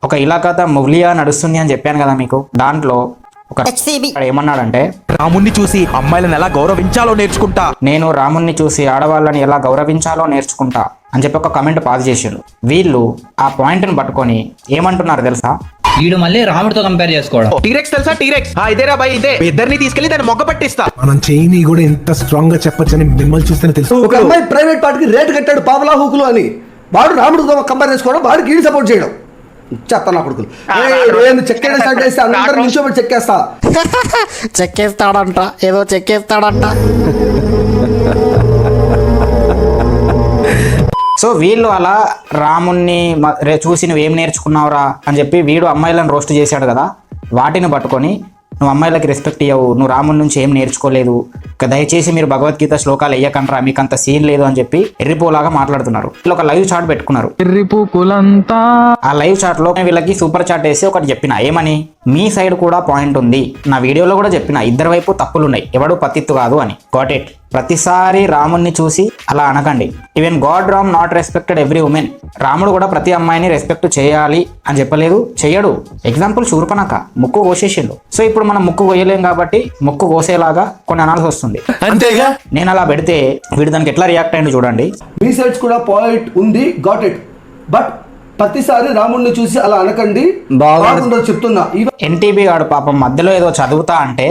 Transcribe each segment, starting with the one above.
ఒక ఇలాకాత ముగ్లియా నడుస్తుంది అని చెప్పాను కదా మీకు. దాంట్లో ఒక ఏమన్నాడంటే, రాముణ్ణి చూసి అమ్మాయిలను ఎలా గౌరవించాలో నేర్చుకుంటా, నేను రాముణ్ణి చూసి ఆడవాళ్ళని ఎలా గౌరవించాలో నేర్చుకుంటా అని చెప్పి ఒక కమెంట్ పాస్ చేసిండు. వీళ్ళు ఆ పాయింట్ ని పట్టుకొని ఏమంటున్నారు తెలుసా, వీడు మళ్ళీ రాముడితో కంపేర్ చేసుకోవడం. టీరెక్స్ తెలుసా? టీరెక్స్ ఇదేరా బాయ్, ఇదే. ఇద్దరిని తీసుకెళ్లి దాన్ని మొగ్గ పట్టిస్తా. మనం చేయని కూడా ఎంత స్ట్రాంగ్ గా చెప్పొచ్చని మిమ్మల్ని చూస్తేనే తెలుసు. ఒక అమ్మాయి ప్రైవేట్ పార్టీకి రేట్ కట్టాడు పావలా హూకులు అని, వాడు రాముడితో కంపేర్ చేసుకోవడం, వాడికి ఈడు సపోర్ట్ చేయడం. చెత్త నా కొడుకులు. నేను చెక్కేయడం స్టార్ట్ చేస్తే అందరు నిమిషం చెక్కేస్తా. చెక్కేస్తాడంట, ఏదో చెక్కేస్తాడంట. సో వీళ్ళు అలా రాముణ్ణి చూసి నువ్వేం నేర్చుకున్నావురా అని చెప్పి వీడు అమ్మాయిలను రోస్ట్ చేశాడు కదా, వాటిని పట్టుకొని నువ్వు అమ్మాయిలకి రెస్పెక్ట్ ఇవ్వవు, నువ్వు రాముడి నుంచి ఏం నేర్చుకోలేదు, దయచేసి మీరు భగవద్గీత శ్లోకాలు వేయకండ్రా, మీకు అంత సీన్ లేదు అని చెప్పి ఎర్రిపోలాగా మాట్లాడుతున్నారు. వీళ్ళు ఒక లైవ్ చాట్ పెట్టుకున్నారు. ఆ లైవ్ చాట్ లో వీళ్ళకి సూపర్ చాట్ వేసి ఒకటి చెప్పిన, ఏమని, మీ సైడ్ కూడా పాయింట్ ఉంది, నా వీడియోలో కూడా చెప్పిన, ఇద్దరు వైపు తప్పులున్నాయి, ఎవడు పతిత్తు కాదు అని. Got it. ప్రతిసారి రాముణ్ణి చూసి అలా అనకండి. Even god Ram not respected every women. రాముడు కూడా ప్రతి అమ్మాయిని రెస్పెక్ట్ చేయాలి అని చెప్పలేదు, చెయ్యడు. ఎగ్జాంపుల్ శూర్పణఖ ముక్కు కోసేసిండు. సో ఇప్పుడు మనం ముక్కు కోయలేం కాబట్టి ముక్కు కోసేలాగా కొన్ని అనాల్సి వస్తుంది. అంతేగా. నేను అలా పెడితే వీడు దానికి ఎట్లా రియాక్ట్ అయ్యింది చూడండి. మీ సైడ్స్ కూడా పాయింట్ ఉంది, గాట్ ఇట్. బట్ ప్రతిసారి రాముడిని చూసి అలా అనకండి, బాగుండదు చెప్తున్నా. ఎన్టీబీ గాడు పాపం మధ్యలో ఏదో చదువుతా అంటే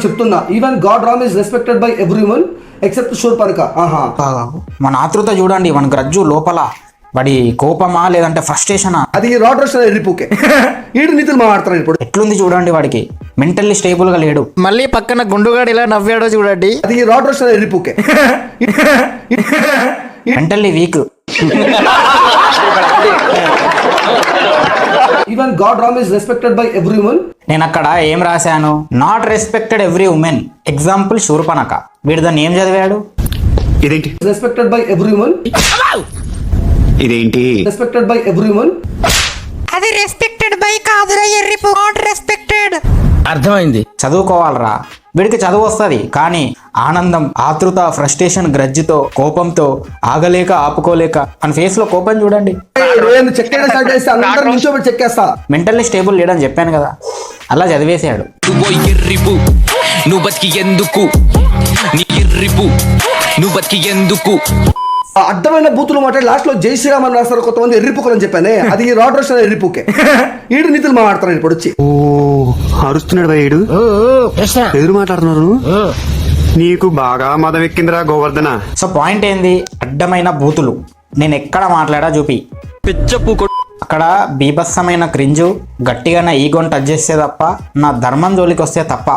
చెప్తున్నా, even god Ram is respected by everyone except Shurpanakha. మన ఆతృత చూడండి, మన గ్రజ్జు లోపల వాడి కోపమా లేదంటే ఫ్రస్ట్రేషనా, అది రాడ్ రోషన్ ఎర్రిపోకే. ఈడు నీతులు మాట్లాడుతున్నాడు ఇప్పుడు. ఎట్లుంది చూడండి, వాడికి మెంటల్లీ స్టేబుల్ గా లేడు. మళ్ళీ పక్కన గుండుగాడు ఇలా నవ్వాడో చూడండి, అది రాడ్ రోషన్ ఎర్రిపోకే. Mentally weak. Even god Ram is respected by everyone. నేను అక్కడ ఏం రాశాను, not respected every women. Example Shurpanakha. వీడు దాన్ని ఏం చదివాడు, ఇదేంటి రెస్పెక్టెడ్ బై ఎవ్రీవన్, ఇదేంటి రెస్పెక్టెడ్ బై ఎవ్రీవన్. అది రెస్పెక్టెడ్ బై కాదురా ఎర్రిపు, నాట్ రెస్పెక్టెడ్. అర్థమైంది. చదువుకోవాలరా. వీడికి చదువు వస్తుంది కానీ ఆనందం, ఆతృత, ఫ్రస్ట్రేషన్, గ్రజ్జితో, కోపంతో ఆగలేక ఆపుకోలేక అని ఫేస్ లో కోపం చూడండి. చెక్కేయడం స్టార్ట్ చేస్తే అందరు నిమిషం చెక్కేస్తా. మెంటల్లీ స్టేబుల్ లేడని చెప్పాను కదా, అలా చదివేసాడు. నువ్వు బతికి ఎందుకు, నువ్వు బతికి ఎందుకు. అడ్డమైన బూతులు మాట్లాడి లాస్ట్ లో జై శ్రీరామ్ అని రాస్తారు కొంతమంది, ఎర్రిపుకలు అని చెప్పానే, అది రాడ్ రోషన్ ఎర్రిపుకే. ఈడు నీతులు మాట్లాడుతున్నాడు ఇప్పుడు వచ్చి. ఓ అరుస్తున్నాడు భయ్యుడు, ఎదురు మాట్లాడుతున్నారు. నీకు బాగా మదం ఎక్కిందిరా గోవర్ధన. సో పాయింట్ ఏంది, అడ్డమైన బూతులు. నేను ఎక్కడ మాట్లాడా చూపి. అక్కడ బీభత్సమైన క్రింజు, గట్టిగా నా ఈగోని టచ్ చేస్తే తప్ప, నా ధర్మం జోలికి వస్తే తప్ప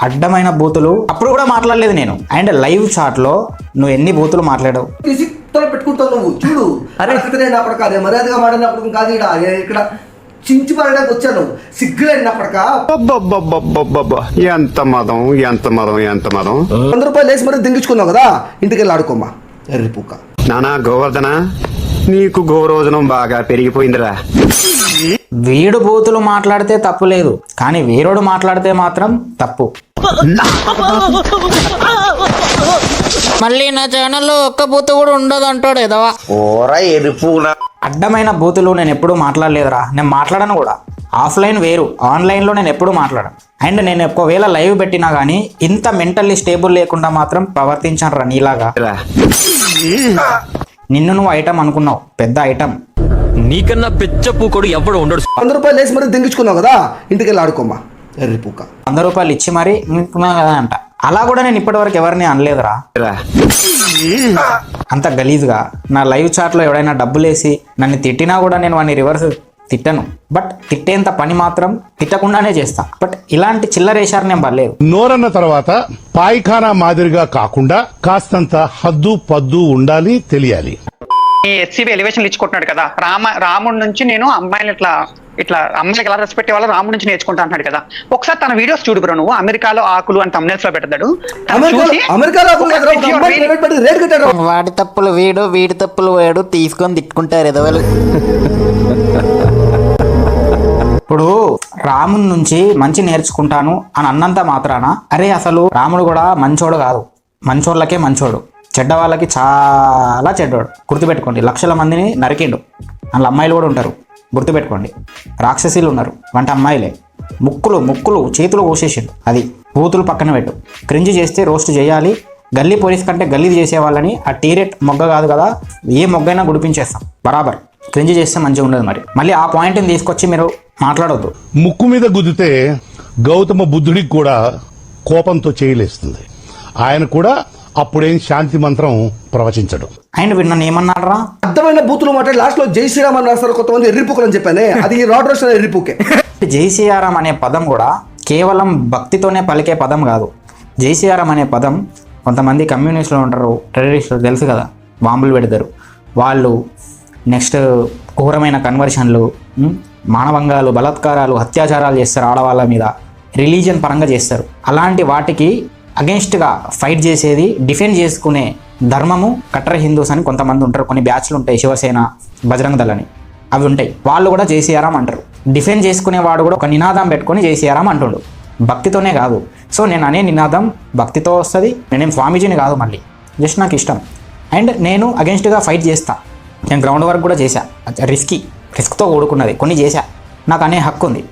అడ్డమైన బూతులు అప్పుడు కూడా మాట్లాడలేదు నేను. అండ్ లైవ్ చాట్ లో నువ్వు ఎన్ని బూతులు మాట్లాడావు పెట్టుకుంటావు నువ్వు చూడు. అరే అప్పుడు కాదు, మర్యాదగా మాడినప్పుడు కాదు, ఇక్కడ చించి పడడానికి వచ్చాను, సిగ్గులేనప్పటిక. ఎంత మదం, ఎంత మదం, ఎంత మదం. 100 రూపాయలు వేసి మరి దింగించుకున్నావు కదా, ఇంటికి వెళ్ళి ఆడుకోమ్మా ఎర్రిపుక్క. నానా గోవర్ధన, నీకు గోరోజనం బాగా పెరిగిపోయిందిరా. వీడు బూతులు మాట్లాడితే తప్పు లేదు, కానీ వీరోడు మాట్లాడితే మాత్రం తప్పు. మళ్ళీ నా ఛానల్లో ఒక్క బూతు కూడా ఉండదు అంటాడు ఎదవా. అడ్డమైన బూతులు నేను ఎప్పుడూ మాట్లాడలేదురా. నేను మాట్లాడను కూడా. ఆఫ్లైన్ వేరు, ఆన్లైన్లో నేను ఎప్పుడూ మాట్లాడను. అండ్ నేను ఒకవేళ లైవ్ పెట్టినా కానీ ఇంత మెంటల్లీ స్టేబుల్ లేకుండా మాత్రం ప్రవర్తించాను రా నీలాగా. నిన్ను నువ్వు ఐటమ్ అనుకున్నావు, పెద్ద ఐటమ్. నీకన్నా పెచ్చపు కొడు ఎవడు ఉండడు. 100 రూపాయలు వేసి మరి దింగించుకున్నావు కదా, ఇంటికి వెళ్ళి ఆడుకోమ్మా ఎర్రిపుక్క. 100 రూపాయలు ఇచ్చి మరి కదా అంట. అలా కూడా నేను ఇప్పటివరకు ఎవరిని అనలేదురా. అంత గలీజ్గా నా లైవ్ చాట్ లో ఎవడైనా డబ్బులు వేసి నన్ను తిట్టినా కూడా నేను వాడిని రివర్స్ తిట్టను. బట్ తిట్టేంత పని మాత్రం తిట్టకుండానే చేస్తా. బట్ ఇలాంటి చిల్లరేశారు నేను పర్లేదు. నోరన్న తర్వాత పాయిఖానా మాదిరిగా కాకుండా కాస్తంత హద్దు పద్దు ఉండాలి, తెలియాలి. ఎస్సీబీ ఎలివేషన్ ఇచ్చుకుంటున్నాడు కదా, రాముడి నుంచి నేను అమ్మాయిని ఇట్లా అమ్మాయికి ఎలా రెస్పెక్ట్ ఇవ్వాలో రాముడి నుంచి నేర్చుకుంటా అంటున్నాడు కదా. ఒకసారి తన వీడియోస్ చూడు బ్రో, నువ్వు అమెరికాలో ఆకులు అని thumbnails లో పెడతాడు. వాడి తప్పులు వీడు, వీడి తప్పులు వాడు తీసుకొని తిట్టుకుంటారు ఎదవలు. ఇప్పుడు రాముడి నుంచి మంచి నేర్చుకుంటాను అని అన్నంత మాత్రాన అరే అసలు రాముడు కూడా మంచోడు కాదు, మంచోళ్ళకే మంచోడు, చెడ్డ వాళ్ళకి చాలా చెడ్డోడు. గుర్తుపెట్టుకోండి, లక్షల మందిని నరికిండు, అందులో అమ్మాయిలు కూడా ఉంటారు. గుర్తుపెట్టుకోండి. రాక్షసీలు ఉన్నారు వంట అమ్మాయిలే, ముక్కులు చేతులు కోసేసిండు. అది బూతులు పక్కన పెట్టు. క్రింజ్ చేస్తే రోస్ట్ చేయాలి. గల్లీ పోలీస్ కంటే గల్లీది చేసేవాళ్ళని ఆ టీరెట్ మొగ్గ కాదు కదా, ఏ మొగ్గైనా గుడిపించేస్తాం బరాబర్. క్రింజ్ చేస్తే మంచిగా ఉండదు. మళ్ళీ ఆ పాయింట్ని తీసుకొచ్చి మీరు మాట్లాడవద్దు. ముక్కు మీద గుద్దితే గౌతమ బుద్ధుడికి కూడా కోపంతో చేయలేస్తుంది. ఆయన కూడా అప్పుడేం శాంతి మంత్రం ప్రవచించడు. అండ్ వీడు నన్ను ఏమన్నారా, అర్థమైన బూతులు మాట్లాడి లాస్ట్ లో జై శ్రీరామ్ అని రాస్తారు కొంతమంది ఎర్రిపుకులు అని చెప్పానే, అది రాడ్ రోస్ట్ ఎర్రిపుకే. జై శ్రీరామ్ అనే పదం కూడా కేవలం భక్తితోనే పలికే పదం కాదు. జై శ్రీరామ్ అనే పదం కొంతమంది కమ్యూనిస్టులు ఉంటారు, టెర్రరిస్టులు తెలుసు కదా, బాంబులు పెడతారు వాళ్ళు. నెక్స్ట్ ఘోరమైన కన్వర్షన్లు, మానవంగాలు, బలాత్కారాలు, అత్యాచారాలు చేస్తారు ఆడవాళ్ళ మీద, రిలీజియన్ పరంగా చేస్తారు. అలాంటి వాటికి అగెన్స్ట్గా ఫైట్ చేసేది, డిఫెండ్ చేసుకునే ధర్మము కట్టర్ హిందూస్ అని కొంతమంది ఉంటారు. కొన్ని బ్యాచ్లు ఉంటాయి, శివసేన, బజరంగ దళ్ అని, అవి ఉంటాయి. వాళ్ళు కూడా జై శ్రీరామ్ అంటారు. డిఫెండ్ చేసుకునేవాడు కూడా ఒక నినాదం పెట్టుకొని జై శ్రీరామ్ అంటుండు, భక్తితోనే కాదు. సో నేను అనే నినాదం భక్తితో వస్తుంది. నేనేం స్వామీజీని కాదు, మళ్ళీ జస్ట్ నాకు ఇష్టం. అండ్ నేను అగెన్స్ట్గా ఫైట్ చేస్తా. నేను గ్రౌండ్ వర్క్ కూడా చేశా, రిస్క్తో కూడుకున్నది కొన్ని చేశా. నాకు అనే హక్కు ఉంది,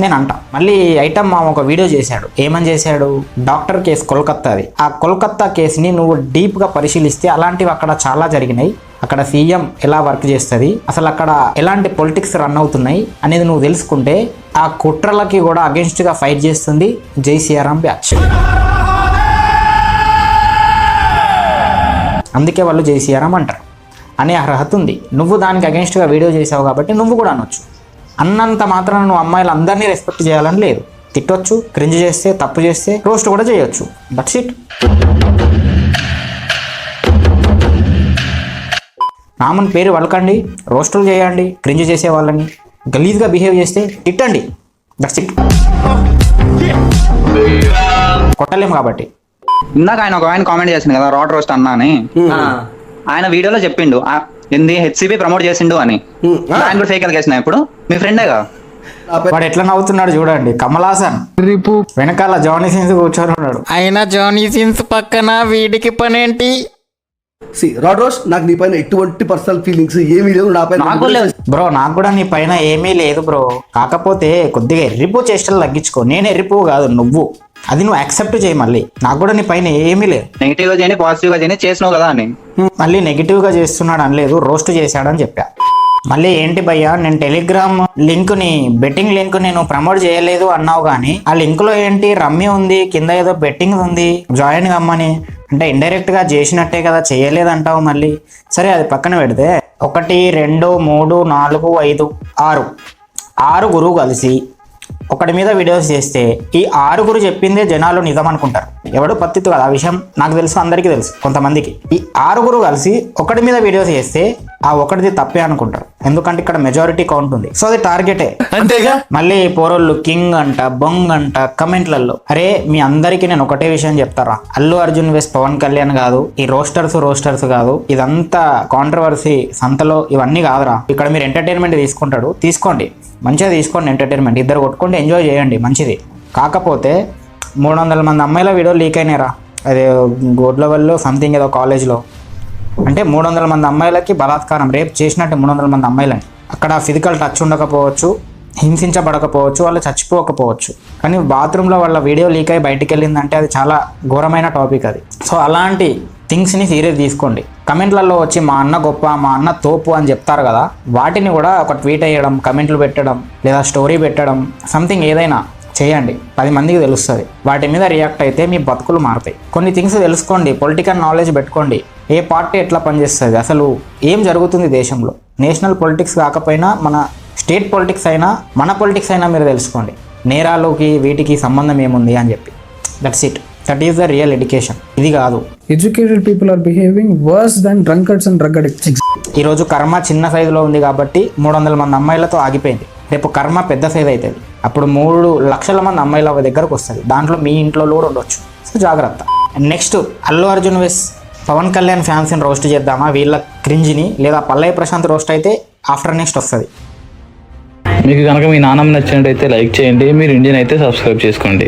నేను అంటా. మళ్ళీ ఐటమ్ మా ఒక వీడియో చేశాడు. ఏమని చేశాడు, డాక్టర్ కేసు కోల్కత్తాది. ఆ కోల్కత్తా కేసుని నువ్వు డీప్గా పరిశీలిస్తే అలాంటివి అక్కడ చాలా జరిగినాయి. అక్కడ సీఎం ఎలా వర్క్ చేస్తుంది, అసలు అక్కడ ఎలాంటి పొలిటిక్స్ రన్ అవుతున్నాయి అనేది నువ్వు తెలుసుకుంటే ఆ కుట్రలకి కూడా అగెన్స్ట్గా ఫైట్ చేస్తుంది జై శ్రీరామ్ బ్యాచ్. అందుకే వాళ్ళు జై శ్రీరామ్ అంటారు అనే అర్హత ఉంది. నువ్వు దానికి అగెన్స్ట్గా వీడియో చేసావు కాబట్టి నువ్వు కూడా అనొచ్చు. అన్నంత మాత్రాన నువ్వు అమ్మాయిలు అందరినీ రెస్పెక్ట్ చేయాలని లేదు. తిట్టొచ్చు, క్రింజ్ చేస్తే, తప్పు చేస్తే రోస్ట్ కూడా చేయొచ్చు. That's it. రాముని పేరు వలకండి, రోస్టులు చేయండి, క్రింజ్ చేసే వాళ్ళని, గలీజ్గా బిహేవ్ చేస్తే తిట్టండి. That's it. కొట్టలేము కాబట్టి. ఇందాక ఆయన కామెంట్ చేసిండు కదా రాడ్ రోస్ట్ అన్నా అని, ఆయన వీడియోలో చెప్పిండు ఏంది హెచ్సిబి ప్రమోట్ చేసిండు అని. ఆయన కూడా ఫేక్ ఎలిగేషన్. ఇప్పుడు మీ ఫ్రెండేగా వాడు ఎట్లా నవ్వుతున్నాడు చూడండి. కమల్ హాసన్ వెనకాల జానీ సిన్స్ కూర్చొని ఉన్నాడు. అయినా జానీ సిన్స్ పక్కన వీడికి పనేంటి? రాడ్ రోస్ట్, నాకు నీ పైన ఎటువంటి పర్సనల్ ఫీలింగ్స్ ఏమీ లేవు. నా పైన బ్రో నాకు కూడా నీ పైన ఏమీ లేదు బ్రో. కాకపోతే కొద్దిగా ఎర్రిపో చేష్టలు తగ్గించుకో. నేను ఎర్రిపో కాదు, నువ్వు. అది నువ్వు యాక్సెప్ట్ చేయి. మళ్ళీ నాకు కూడా నీ పైన ఏమీ లేదు. నెగిటివ్ గా చేయని పాజిటివ్ గా చేయని చేసినావు కదా అని. మళ్ళీ నెగిటివ్ గా చేస్తున్నాడు అనలేదు, రోస్ట్ చేశాడని చెప్పా. మళ్ళీ ఏంటి భయ్యా, నేను టెలిగ్రామ్ లింక్ ని, బెట్టింగ్ లింక్ నేను ప్రమోట్ చేయలేదు అన్నావు కానీ ఆ లింక్ లో ఏంటి రమ్మీ ఉంది, కింద ఏదో బెట్టింగ్ ఉంది, జాయిన్ కమ్మని. అంటే ఇండైరెక్ట్ గా చేసినట్టే కదా, చేయలేదంటావు. మళ్ళీ సరే అది పక్కన పెడితే 1 2 3 4 5 6 కలిసి ఒకటి మీద వీడియోస్ చేస్తే ఈ 6 చెప్పిందే జనాలు నిజం అనుకుంటారు. ఎవడు పత్తిత్తు కదా, ఆ విషయం నాకు తెలుసు, అందరికీ తెలుసు. కొంతమందికి ఈ 6 కలిసి ఒకటి మీద వీడియోస్ చేస్తే ఆ ఒకటిది తప్పే అనుకుంటారు. ఎందుకంటే ఇక్కడ మెజారిటీ కౌంట్ ఉంది. సో అది టార్గెటే అంతేగా. మళ్ళీ పోరోళ్ళు కింగ్ అంట, బొంగ్ అంట కమెంట్లలో. అరే మీ అందరికీ నేను ఒకటే విషయం చెప్తారా, అల్లు అర్జున్ వెస్ పవన్ కళ్యాణ్ కాదు, ఈ రోస్టర్స్ కాదు, ఇదంతా కాంట్రవర్సీ సంతలో ఇవన్నీ కాదురా. ఇక్కడ మీరు ఎంటర్టైన్మెంట్ తీసుకుంటాడు, తీసుకోండి, మంచిగా తీసుకోండి ఎంటర్టైన్మెంట్. ఇద్దరు కొట్టుకోండి, ఎంజాయ్ చేయండి, మంచిది. కాకపోతే 300 మంది అమ్మాయిల వీడియో లీక్ అయినారా, అదే గోడ్లవల్లో సంథింగ్ ఏదో కాలేజ్లో. అంటే 300 మంది అమ్మాయిలకి బలాత్కారం, రేప్ చేసినట్టు 300 మంది అమ్మాయిలని. అక్కడ ఫిజికల్ టచ్ ఉండకపోవచ్చు, హింసించబడకపోవచ్చు, వాళ్ళు చచ్చిపోకపోవచ్చు, కానీ బాత్రూంలో వాళ్ళ వీడియో లీక్ అయ్యి బయటికి వెళ్ళిందంటే అది చాలా ఘోరమైన టాపిక్ అది. సో అలాంటి థింగ్స్ని సీరియస్ తీసుకోండి. కమెంట్లలో వచ్చి మా అన్న గొప్ప, మా అన్న తోపు అని చెప్తారు కదా, వాటిని కూడా ఒక ట్వీట్ వేయడం, కమెంట్లు పెట్టడం, లేదా స్టోరీ పెట్టడం, సంథింగ్ ఏదైనా చేయండి. 10 మందికి తెలుస్తుంది. వాటి మీద రియాక్ట్ అయితే మీ బతుకులు మారుతాయి. కొన్ని థింగ్స్ తెలుసుకోండి, పొలిటికల్ నాలెడ్జ్ పెట్టుకోండి. ఏ పార్టీ ఎట్లా పనిచేస్తుంది, అసలు ఏం జరుగుతుంది దేశంలో. నేషనల్ పొలిటిక్స్ కాకపోయినా మన స్టేట్ పొలిటిక్స్ అయినా, మన పొలిటిక్స్ అయినా మీరు తెలుసుకోండి. నేరాలకి వీటికి సంబంధం ఏముంది అని చెప్పి. That's it. That is the real education. ఇది కాదు. Educated people are behaving worse than drunkards and drug addicts. ఈరోజు కర్మ చిన్న సైజులో ఉంది కాబట్టి 300 మంది అమ్మాయిలతో ఆగిపోయింది. రేపు కర్మ పెద్ద సైజ్ అవుతుంది. అప్పుడు 3 లక్షల మంది అమ్మాయిల దగ్గరకు వస్తుంది. దాంట్లో మీ ఇంట్లో కూడా ఉండొచ్చు. సో జాగ్రత్త. నెక్స్ట్ అల్లు అర్జున్ వెస్ పవన్ కళ్యాణ్ ఫ్యాన్స్ని రోస్ట్ చేద్దామా, వీళ్ళ క్రింజ్ని, లేదా పల్లవి ప్రశాంత్ రోస్ట్ అయితే ఆఫ్టర్ నెక్స్ట్ వస్తుంది. మీకు కనుక మీ నాన్నమ్మ నచ్చినట్టయితే లైక్ చేయండి. మీరు ఇండియన్ అయితే సబ్స్క్రైబ్ చేసుకోండి.